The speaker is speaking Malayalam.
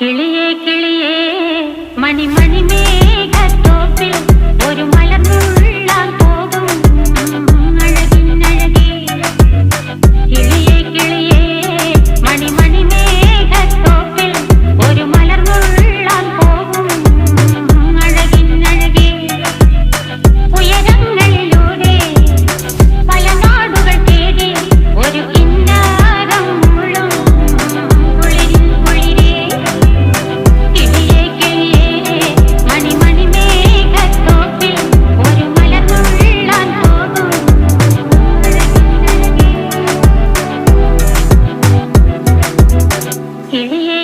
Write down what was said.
കിളിയേ കിളിയേ മണിമണി മേഘത്തോപ്പിൽ ഒരു മലർന്നുള്ളാൻ പോകും അഴകിനഴകേ. കിളിയേ കിളിയേ മണിമണി മേഘത്തോപ്പിൽ ഒരു മലർന്നുള്ളാൻ പോകും അഴകിനഴകേ. ഉയരങ്ങളിലൂടെ പല നാടുകൾ തേടി ഒരു കിന്നാരം മുള്ളും കുളിരിൻ കുളിരേ. കിളിയേ കിളിയേ മണിമണി മേഘത്തോപ്പിൽ ഒരു മലർന്നുള്ളാൻ പോകും അഴകിനഴകേ. കിളിയേ